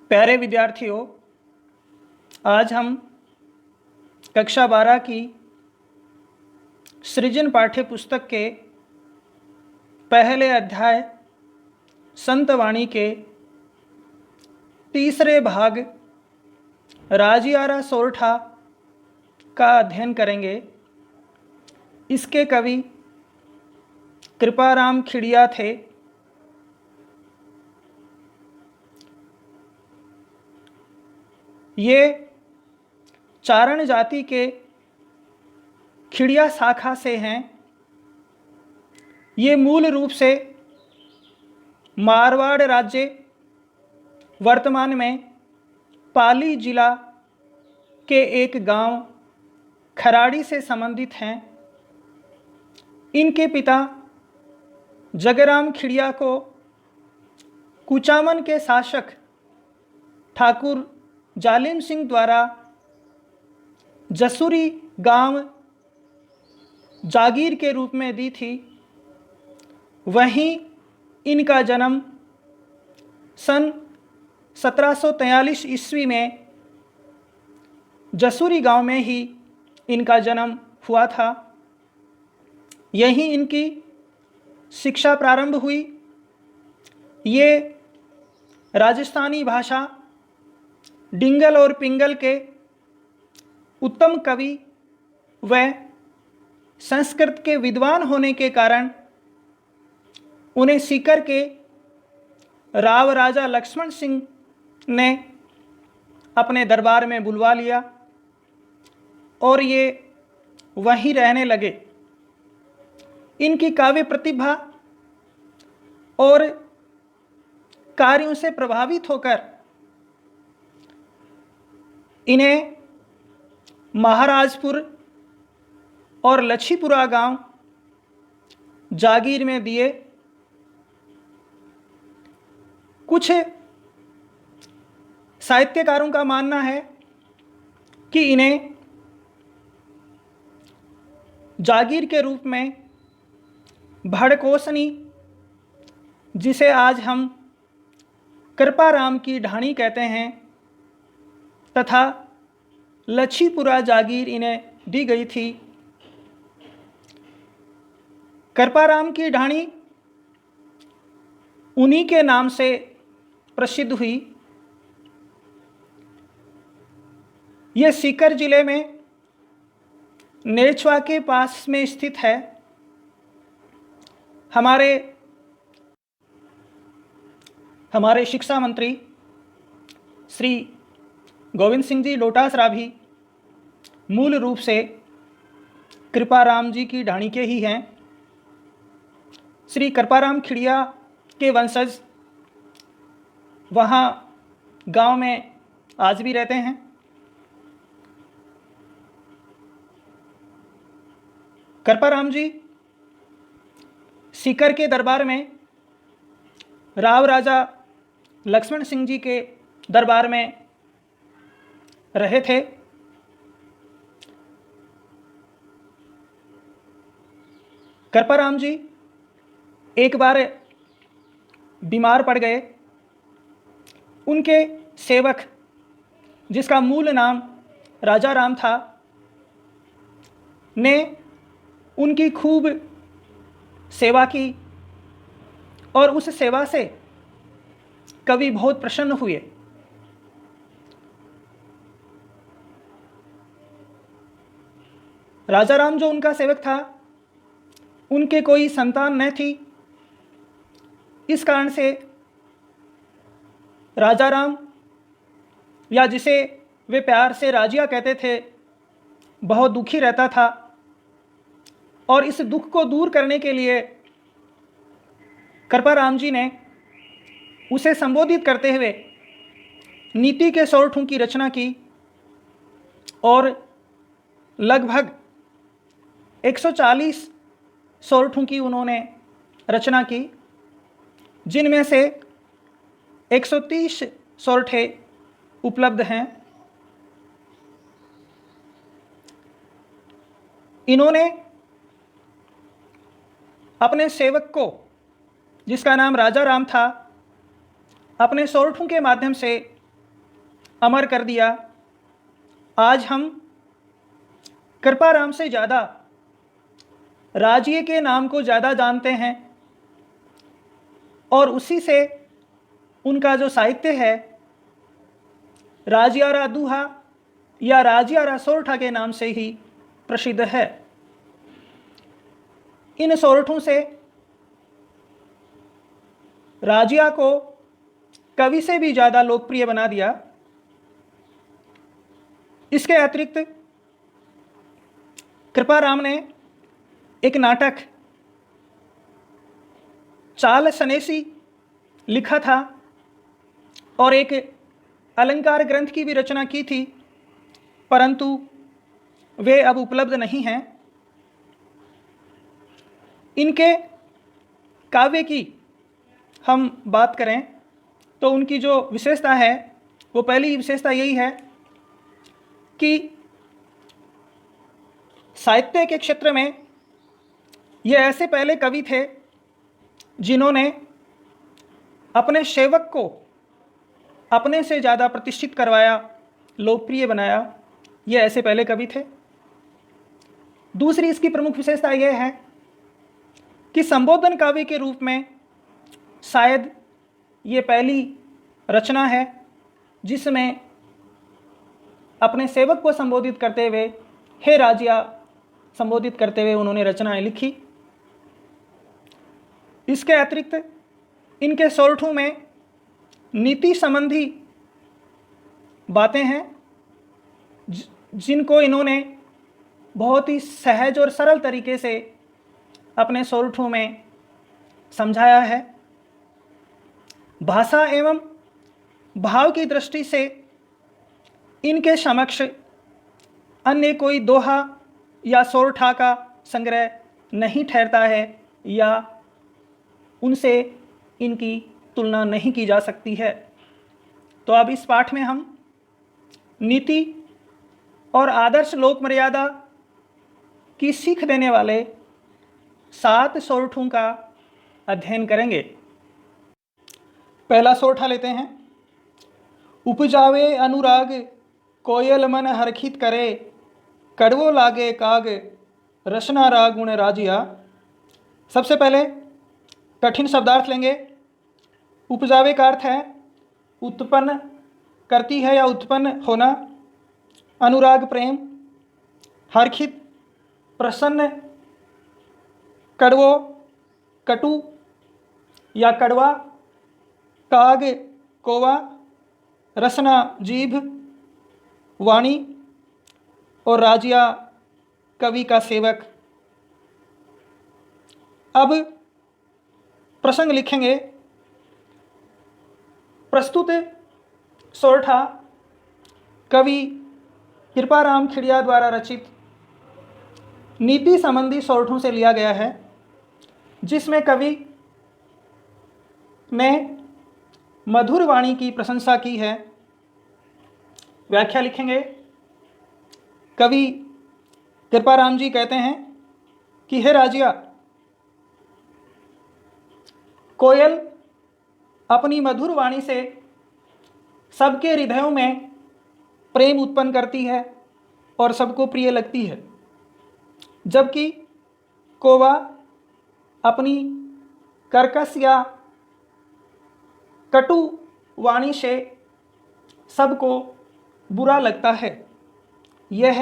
प्यारे विद्यार्थियों, आज हम कक्षा 12 की सृजन पाठ्य पुस्तक के पहले अध्याय संतवाणी के तीसरे भाग राजियारा सोरठा का अध्ययन करेंगे। इसके कवि कृपाराम खिड़िया थे। ये चारण जाति के खिड़िया शाखा से हैं। ये मूल रूप से मारवाड़ राज्य, वर्तमान में पाली जिला के एक गांव खराड़ी से संबंधित हैं। इनके पिता जगराम खिड़िया को कुचामन के शासक ठाकुर जालिम सिंह द्वारा जसूरी गांव जागीर के रूप में दी थी। वहीं इनका जन्म सन 1743 ईस्वी में जसूरी गांव में ही इनका जन्म हुआ था। यहीं इनकी शिक्षा प्रारंभ हुई। ये राजस्थानी भाषा, डिंगल और पिंगल के उत्तम कवि व संस्कृत के विद्वान होने के कारण उन्हें सीकर के राव राजा लक्ष्मण सिंह ने अपने दरबार में बुलवा लिया और ये वहीं रहने लगे। इनकी काव्य प्रतिभा और कार्यों से प्रभावित होकर इन्हें महाराजपुर और लच्छीपुरा गांव जागीर में दिए। कुछ साहित्यकारों का मानना है कि इन्हें जागीर के रूप में भड़कोसनी, जिसे आज हम कृपाराम की ढाणी कहते हैं, तथा लच्छीपुरा जागीर इन्हें दी गई थी। कृपाराम की ढाणी उन्हीं के नाम से प्रसिद्ध हुई। यह सीकर जिले में नेछवा के पास में स्थित है। हमारे शिक्षा मंत्री श्री गोविंद सिंह जी डोटासरा भी मूल रूप से कृपाराम जी की ढाणी के ही हैं। श्री कृपाराम खिड़िया के वंशज वहाँ गांव में आज भी रहते हैं। कृपाराम जी सीकर के दरबार में राव राजा लक्ष्मण सिंह जी के दरबार में रहे थे। कृपाराम जी एक बार बीमार पड़ गए। उनके सेवक, जिसका मूल नाम राजा राम था, ने उनकी खूब सेवा की और उस सेवा से कवि बहुत प्रसन्न हुए। राजा राम जो उनका सेवक था, उनके कोई संतान न थी। इस कारण से राजा राम, या जिसे वे प्यार से राजिया कहते थे, बहुत दुखी रहता था। और इस दुख को दूर करने के लिए कृपाराम जी ने उसे संबोधित करते हुए नीति के सोरठों की रचना की और लगभग 140 सोरठों की उन्होंने रचना की, जिनमें से 130 सोरठे उपलब्ध हैं। इन्होंने अपने सेवक को, जिसका नाम राजा राम था, अपने सोरठों के माध्यम से अमर कर दिया। आज हम कृपाराम से ज़्यादा राजिए के नाम को ज़्यादा जानते हैं और उसी से उनका जो साहित्य है राजियारा दूहा या राजियारा सोरठा के नाम से ही प्रसिद्ध है। इन सोरठों से राजिया को कवि से भी ज़्यादा लोकप्रिय बना दिया। इसके अतिरिक्त कृपाराम ने एक नाटक चाल सनेसी लिखा था और एक अलंकार ग्रंथ की भी रचना की थी, परंतु वे अब उपलब्ध नहीं हैं। इनके काव्य की हम बात करें तो उनकी जो विशेषता है वो पहली विशेषता यही है कि साहित्य के क्षेत्र में ये ऐसे पहले कवि थे जिन्होंने अपने सेवक को अपने से ज़्यादा प्रतिष्ठित करवाया, लोकप्रिय बनाया। ये ऐसे पहले कवि थे। दूसरी इसकी प्रमुख विशेषता यह है कि संबोधन काव्य के रूप में शायद ये पहली रचना है जिसमें अपने सेवक को संबोधित करते हुए, हे राजिया संबोधित करते हुए उन्होंने रचनाएं लिखी। इसके अतिरिक्त इनके सोरठों में नीति संबंधी बातें हैं जिनको इन्होंने बहुत ही सहज और सरल तरीके से अपने सोरठों में समझाया है। भाषा एवं भाव की दृष्टि से इनके समक्ष अन्य कोई दोहा या सोरठा का संग्रह नहीं ठहरता है या उनसे इनकी तुलना नहीं की जा सकती है। तो अब इस पाठ में हम नीति और आदर्श लोक मर्यादा की सीख देने वाले 7 सोरठों का अध्ययन करेंगे। पहला सोरठा लेते हैं। उपजावे अनुराग कोयल मन हरखित करे, कड़वो लागे काग रसना राग गुण राजिया। सबसे पहले कठिन शब्दार्थ लेंगे। उपजावे का अर्थ है उत्पन्न करती है या उत्पन्न होना। अनुराग प्रेम, हरखित प्रसन्न, कड़वो कटु या कड़वा, काग कौवा, रसना जीभ, वाणी और राजिया कवि का सेवक। अब प्रसंग लिखेंगे। प्रस्तुत सोरठा कवि कृपाराम खिड़िया द्वारा रचित नीति संबंधी सोरठों से लिया गया है, जिसमें कवि ने मधुर वाणी की प्रशंसा की है। व्याख्या लिखेंगे। कवि कृपाराम जी कहते हैं कि हे राजिया, कोयल अपनी मधुर वाणी से सबके हृदयों में प्रेम उत्पन्न करती है और सबको प्रिय लगती है, जबकि कौवा अपनी कर्कश या कटु वाणी से सबको बुरा लगता है। यह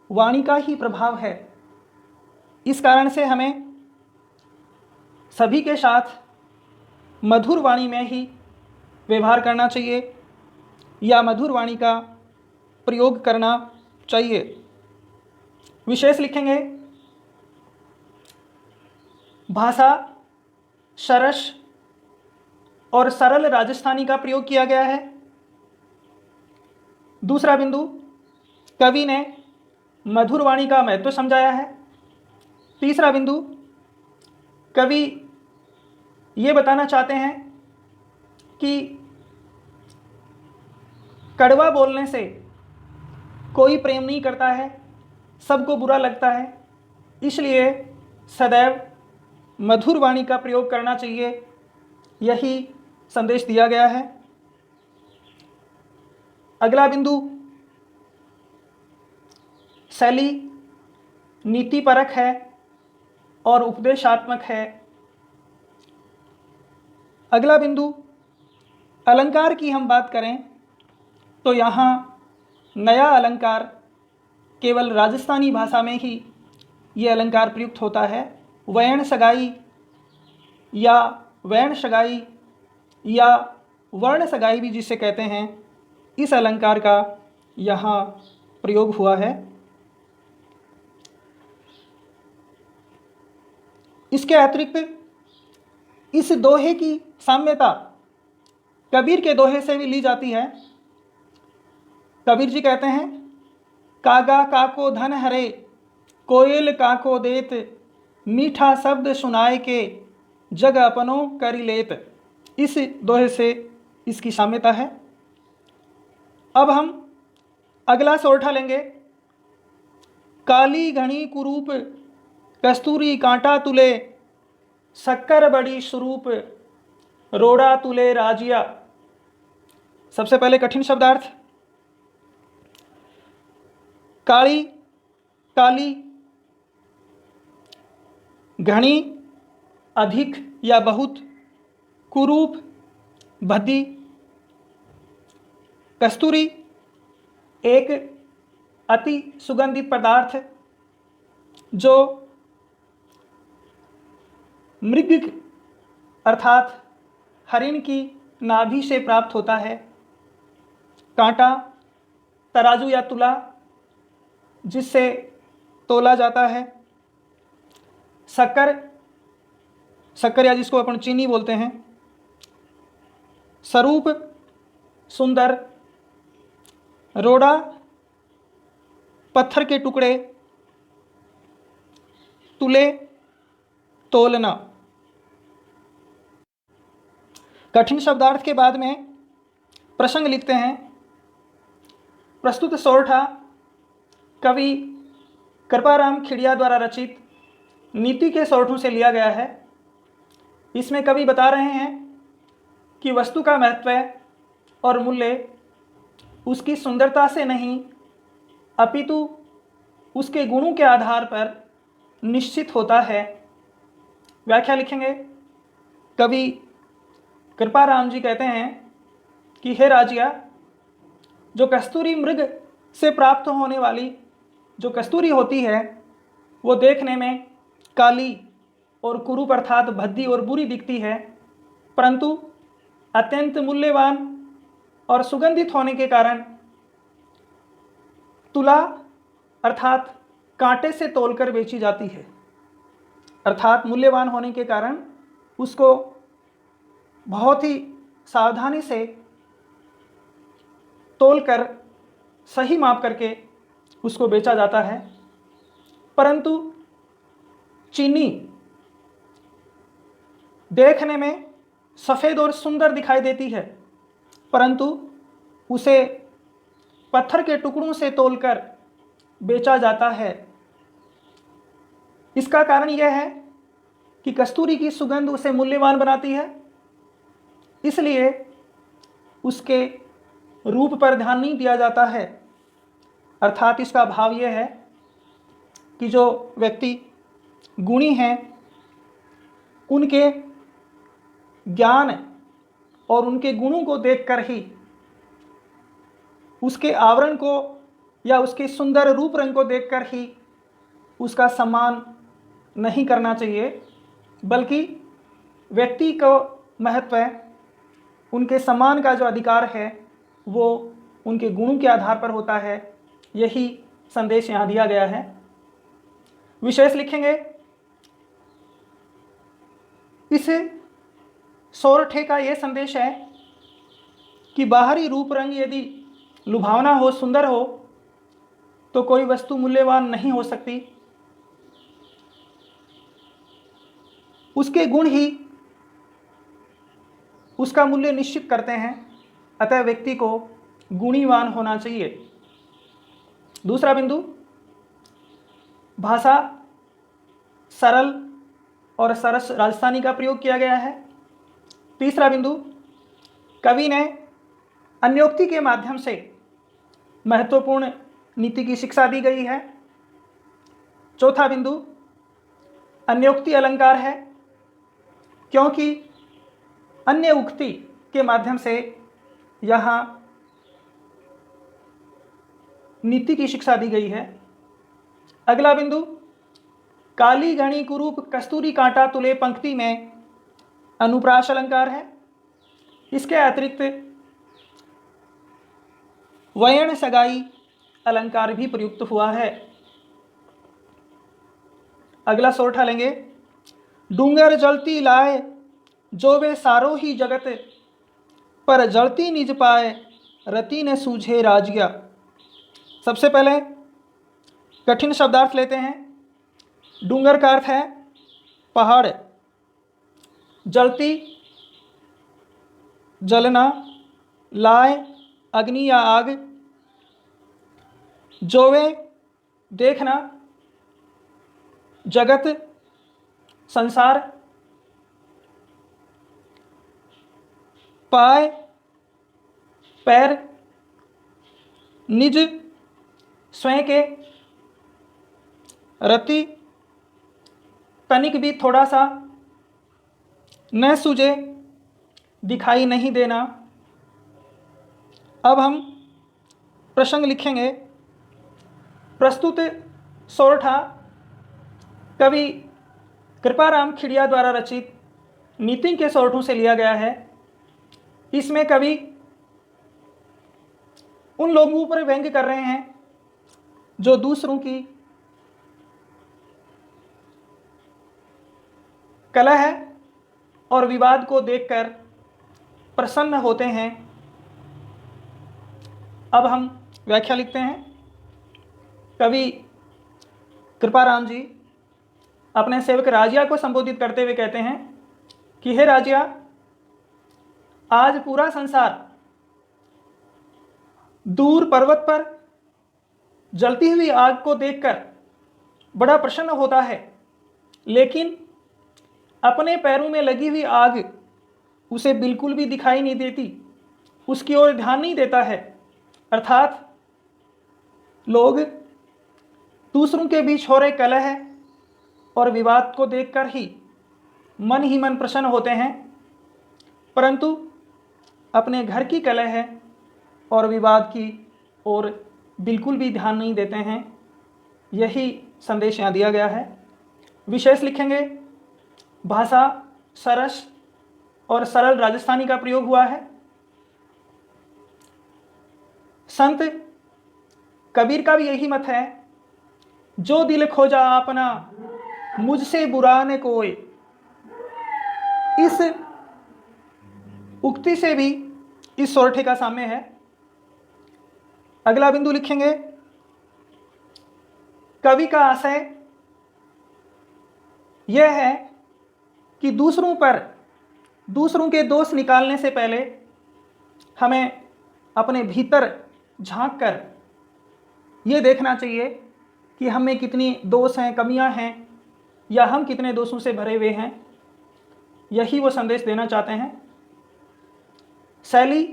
वाणी का ही प्रभाव है। इस कारण से हमें सभी के साथ मधुर वाणी में ही व्यवहार करना चाहिए या मधुर वाणी का प्रयोग करना चाहिए। विशेष लिखेंगे। भाषा सरस और सरल राजस्थानी का प्रयोग किया गया है। दूसरा बिंदु, कवि ने मधुर वाणी का महत्व समझाया है। तीसरा बिंदु, कवि ये बताना चाहते हैं कि कड़वा बोलने से कोई प्रेम नहीं करता है, सबको बुरा लगता है, इसलिए सदैव मधुर वाणी का प्रयोग करना चाहिए। यही संदेश दिया गया है। अगला बिंदु शैली नीतिपरक है और उपदेशात्मक है। अगला बिंदु अलंकार की हम बात करें तो यहाँ नया अलंकार केवल राजस्थानी भाषा में ही ये अलंकार प्रयुक्त होता है। वर्ण सगाई या वर्ण सगाई या वर्ण सगाई भी जिसे कहते हैं, इस अलंकार का यहाँ प्रयोग हुआ है। इसके अतिरिक्त इस दोहे की साम्यता कबीर के दोहे से भी ली जाती है। कबीर जी कहते हैं, कागा काको धन हरे, कोयल काको देत, मीठा शब्द सुनाए के, जग अपनो करी लेत। इस दोहे से इसकी साम्यता है। अब हम अगला सोरठा लेंगे। काली घनी कुरूप, कस्तूरी कांटा तुले, शक्कर बड़ी स्वरूप, रोड़ा तुले राजिया। सबसे पहले कठिन शब्दार्थ। काली, काली, घनी, अधिक या बहुत, कुरूप, भद्दी, कस्तूरी, एक अति सुगंधित पदार्थ जो मृग अर्थात हरिण की नाभि से प्राप्त होता है। कांटा, तराजू या तुला जिससे तोला जाता है। शक्कर, शक्कर या जिसको अपन चीनी बोलते हैं। स्वरूप, सुंदर। रोड़ा, पत्थर के टुकड़े। तुले, तोलना। कठिन शब्दार्थ के बाद में प्रसंग लिखते हैं। प्रस्तुत सोरठा कवि कृपाराम खिड़िया द्वारा रचित नीति के सोरठों से लिया गया है। इसमें कवि बता रहे हैं कि वस्तु का महत्व और मूल्य उसकी सुंदरता से नहीं अपितु उसके गुणों के आधार पर निश्चित होता है। व्याख्या लिखेंगे। कवि कृपाराम जी कहते हैं कि हे राजिया, जो कस्तूरी मृग से प्राप्त होने वाली जो कस्तूरी होती है वो देखने में काली और कुरूप अर्थात भद्दी और बुरी दिखती है, परंतु अत्यंत मूल्यवान और सुगंधित होने के कारण तुला अर्थात कांटे से तोलकर बेची जाती है। अर्थात मूल्यवान होने के कारण उसको बहुत ही सावधानी से तोलकर सही माप करके उसको बेचा जाता है। परंतु चीनी देखने में सफ़ेद और सुंदर दिखाई देती है, परंतु उसे पत्थर के टुकड़ों से तोलकर बेचा जाता है। इसका कारण यह है कि कस्तूरी की सुगंध उसे मूल्यवान बनाती है, इसलिए उसके रूप पर ध्यान नहीं दिया जाता है। अर्थात इसका भाव यह है कि जो व्यक्ति गुणी हैं उनके ज्ञान और उनके गुणों को देखकर ही उसके आवरण को या उसके सुंदर रूप रंग को देखकर ही उसका सम्मान नहीं करना चाहिए, बल्कि व्यक्ति को महत्व उनके सम्मान का जो अधिकार है वो उनके गुणों के आधार पर होता है। यही संदेश यहाँ दिया गया है। विशेष लिखेंगे। इस सोरठे का ये संदेश है कि बाहरी रूप रंग यदि लुभावना हो, सुंदर हो, तो कोई वस्तु मूल्यवान नहीं हो सकती। उसके गुण ही उसका मूल्य निश्चित करते हैं। अतः व्यक्ति को गुणीवान होना चाहिए। दूसरा बिंदु, भाषा सरल और सरस राजस्थानी का प्रयोग किया गया है। तीसरा बिंदु, कवि ने अन्योक्ति के माध्यम से महत्वपूर्ण नीति की शिक्षा दी गई है। चौथा बिंदु अन्योक्ति अलंकार है, क्योंकि अन्य उक्ति के माध्यम से यहाँ नीति की शिक्षा दी गई है। अगला बिंदु काली घनी कुरूप कस्तूरी कांटा तुले पंक्ति में अनुप्रास अलंकार है। इसके अतिरिक्त वयन सगाई अलंकार भी प्रयुक्त हुआ है। अगला सोरठा लेंगे, डूंगर जलती लाए जो वे सारो ही जगत, पर जलती निज पाए रति न सूझे राजिया। सबसे पहले कठिन शब्दार्थ लेते हैं। डूंगर का अर्थ है पहाड़, जलती जलना, लाए अग्नि या आग, जोवे देखना, जगत संसार, पाए पैर, निज स्वयं के, रति तनिक भी थोड़ा सा, न सूझे दिखाई नहीं देना। अब हम प्रसंग लिखेंगे। प्रस्तुत सोरठा कवि कृपाराम खिड़िया द्वारा रचित नीति के सोरठों से लिया गया है। इसमें कवि उन लोगों पर व्यंग्य कर रहे हैं जो दूसरों की कलह और विवाद को देखकर प्रसन्न होते हैं। अब हम व्याख्या लिखते हैं। कवि कृपाराम जी अपने सेवक राजिया को संबोधित करते हुए कहते हैं कि हे राजिया, आज पूरा संसार दूर पर्वत पर जलती हुई आग को देखकर बड़ा प्रसन्न होता है, लेकिन अपने पैरों में लगी हुई आग उसे बिल्कुल भी दिखाई नहीं देती, उसकी ओर ध्यान नहीं देता है। अर्थात लोग दूसरों के बीच हो रहे कलह और विवाद को देखकर ही मन प्रसन्न होते हैं, परंतु अपने घर की कलह और विवाद की ओर बिल्कुल भी ध्यान नहीं देते हैं। यही संदेश यहाँ दिया गया है। विशेष लिखेंगे, भाषा सरस और सरल राजस्थानी का प्रयोग हुआ है। संत कबीर का भी यही मत है, जो दिल खोजा अपना मुझसे बुरा न कोई। इस उक्ति से भी इस सोरठे का साम्य है। अगला बिंदु लिखेंगे, कवि का आशय यह है कि दूसरों के दोष निकालने से पहले हमें अपने भीतर झांक कर ये देखना चाहिए कि हमें कितनी दोष हैं, कमियां हैं, या हम कितने दोषों से भरे हुए हैं। यही वो संदेश देना चाहते हैं। शैली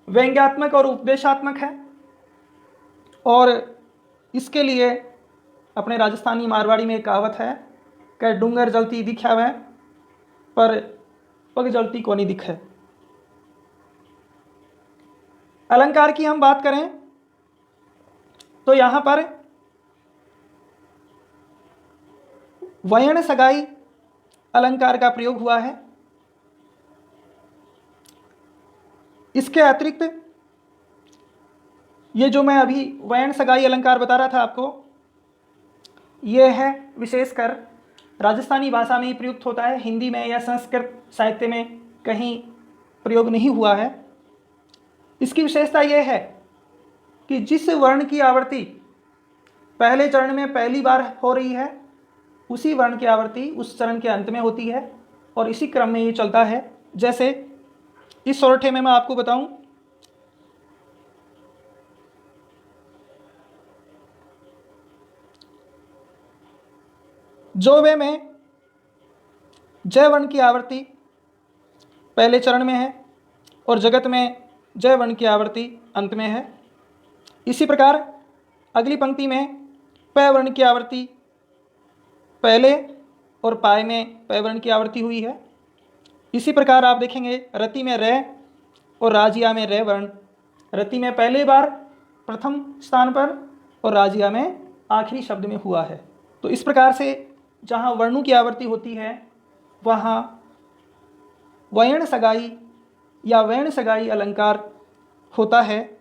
व्यंग्यात्मक और उपदेशात्मक है, और इसके लिए अपने राजस्थानी मारवाड़ी में एक कहावत है कि डूंगर जलती दिखावे पर पग जलती को नहीं दिखे। अलंकार की हम बात करें तो यहाँ पर वयन सगाई अलंकार का प्रयोग हुआ है। इसके अतिरिक्त ये जो मैं अभी वयन सगाई अलंकार बता रहा था आपको, ये है विशेषकर राजस्थानी भाषा में ही प्रयुक्त होता है, हिंदी में या संस्कृत साहित्य में कहीं प्रयोग नहीं हुआ है। इसकी विशेषता यह है कि जिस वर्ण की आवृत्ति पहले चरण में पहली बार हो रही है, उसी वर्ण की आवृत्ति उस चरण के अंत में होती है, और इसी क्रम में ये चलता है। जैसे इस सोरठे में मैं आपको बताऊं, जोवे में जय वर्ण की आवृत्ति पहले चरण में है और जगत में जय वर्ण की आवृत्ति अंत में है। इसी प्रकार अगली पंक्ति में प वर्ण की आवृत्ति पहले और पाए में प वर्ण की आवृत्ति हुई है। इसी प्रकार आप देखेंगे रति में रे और राजिया में रे वर्ण, रति में पहले बार प्रथम स्थान पर और राजिया में आखिरी शब्द में हुआ है। तो इस प्रकार से जहाँ वर्णों की आवृत्ति होती है वहाँ वर्ण सगाई या वर्ण सगाई अलंकार होता है।